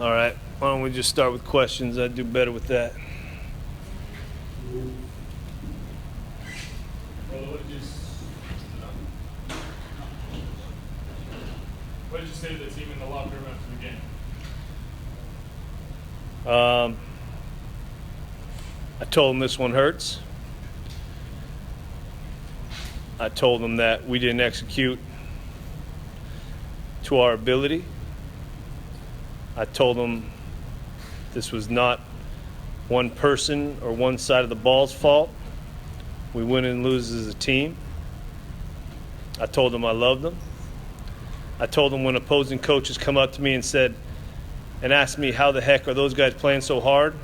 All right. Why don't we just start with questions? I'd do better with that. What did you say to the team in the locker room after the game? I told them this one hurts. I told them that we didn't execute to our ability. I told them this was not one person or one side of the ball's fault. We win and lose as a team. I told them I loved them. I told them when opposing coaches come up to me and asked me how the heck are those guys playing so hard,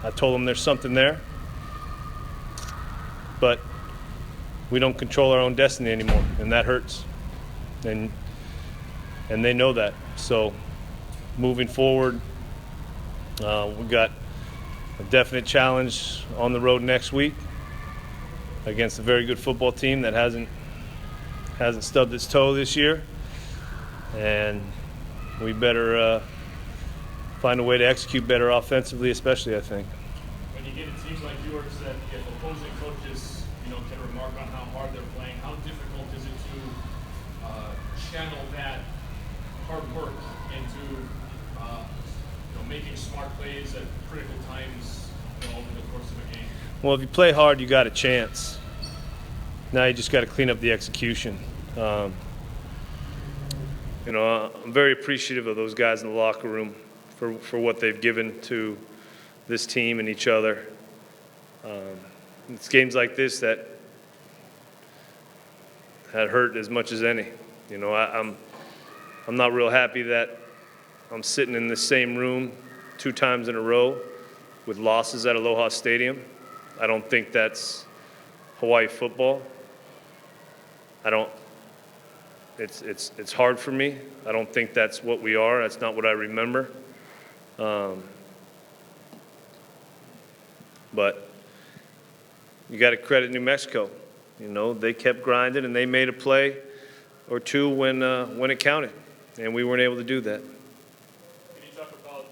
I told them there's something there. But we don't control our own destiny anymore, and that hurts. And they know that. So moving forward, we got a definite challenge on the road next week against a very good football team that hasn't stubbed its toe this year, and we better find a way to execute better offensively, especially, I think. When you get a team like yours that if opposing coaches, can remark on how hard they're playing, how difficult is it to channel that hard work into making smart plays at critical times over the course of a game? Well, if you play hard, you got a chance. Now you just got to clean up the execution. I'm very appreciative of those guys in the locker room for what they've given to this team and each other. It's games like this that hurt as much as any. I'm not real happy that I'm sitting in the same room 2 times in a row with losses at Aloha Stadium. I don't think that's Hawaii football. It's hard for me. I don't think that's what we are. That's not what I remember. But you got to credit New Mexico. They kept grinding and they made a play or two when it counted, and we weren't able to do that. Can you talk about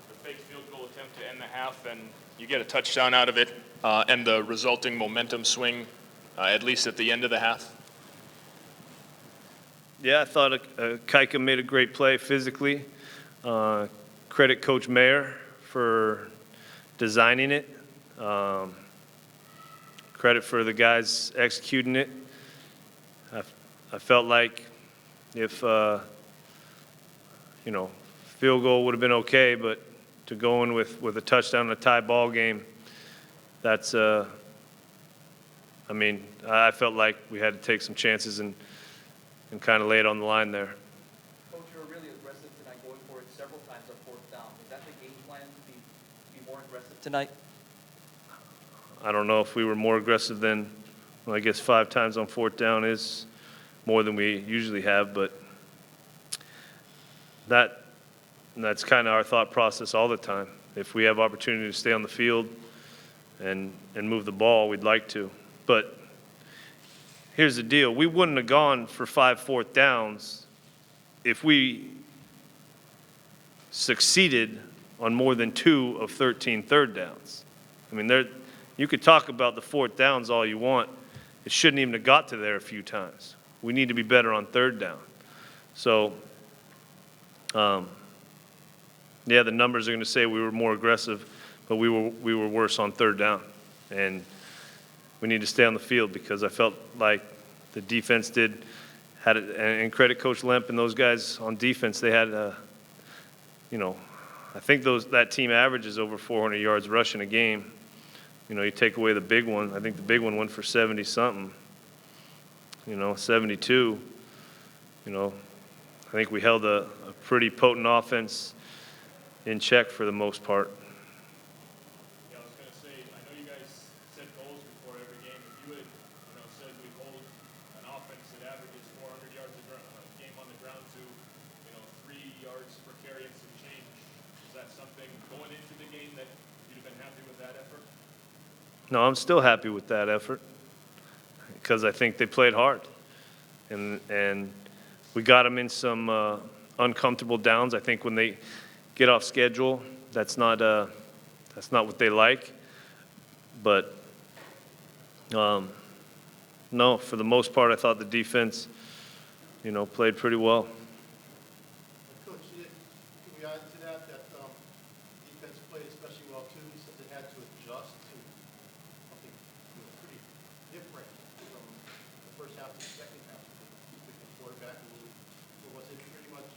the fake field goal attempt to end the half, and you get a touchdown out of it, and the resulting momentum swing, at least at the end of the half? Yeah, I thought Kaika made a great play physically. Credit Coach Mayer for designing it. Credit for the guys executing it. I felt like if, field goal would have been okay, but to go in with a touchdown in a tie ball game, that's, I felt like we had to take some chances and kind of lay it on the line there. Coach, you were really aggressive tonight, going for it several times on 4th down. Is that the game plan, to be more aggressive tonight? I don't know if we were more aggressive than, I guess 5 times on 4th down is more than we usually have, but that's kind of our thought process all the time. If we have opportunity to stay on the field and move the ball, we'd like to. But here's the deal. We wouldn't have gone for 5 4th downs if we succeeded on more than 2 of 13 3rd downs. You could talk about the 4th downs all you want. It shouldn't even have got to there a few times. We need to be better on 3rd down. So, the numbers are going to say we were more aggressive, but we were worse on 3rd down. And we need to stay on the field because I felt like the defense had it, and credit Coach Lemp and those guys on defense. They had, I think that team averages over 400 yards rushing a game. You take away the big one. I think the big one went for 70-something. 72. I think we held a pretty potent offense in check for the most part. Yeah, I was going to say, I know you guys set goals before every game. If you had, said we hold an offense that averages 400 yards a game on the ground to, 3 yards per carry and some change, is that something going into the game that you'd have been happy with that effort? No, I'm still happy with that effort because I think they played hard, and we got them in some uncomfortable downs. I think when they get off schedule, that's not what they like. But no, for the most part, I thought the defense, played pretty well. Coach, can we add to that defense played especially well too, since it had to adjust to something pretty different from the first half to the second half with the quarterback? Or was it pretty much,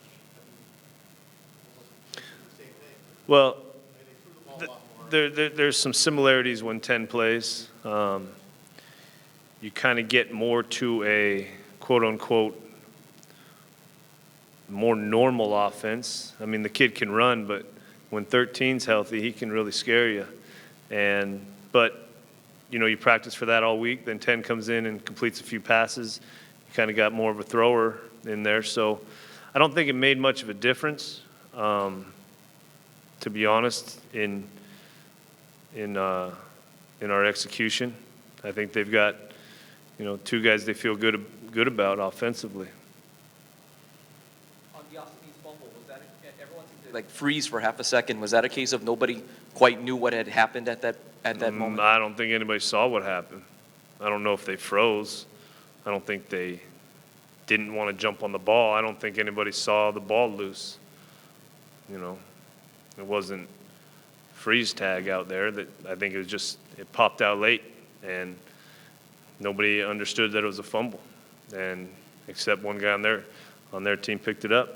was it the same thing? Well, They threw the ball a lot more. there's some similarities when 10 plays. You kind of get more to a quote-unquote more normal offense. I mean, the kid can run, but when 13's healthy, he can really scare you. But you practice for that all week. Then 10 comes in and completes a few passes. You kind of got more of a thrower in there. So I don't think it made much of a difference, to be honest, in our execution. I think they've got two guys they feel good about offensively. On the Osamis fumble, was that everyone seemed to Like freeze for half a second. Was that a case of nobody quite knew what had happened at that moment? I don't think anybody saw what happened. I don't know if they froze. I don't think they didn't want to jump on the ball. I don't think anybody saw the ball loose. It wasn't freeze tag out there. That I think it popped out late, and nobody understood that it was a fumble, and except one guy on their team picked it up.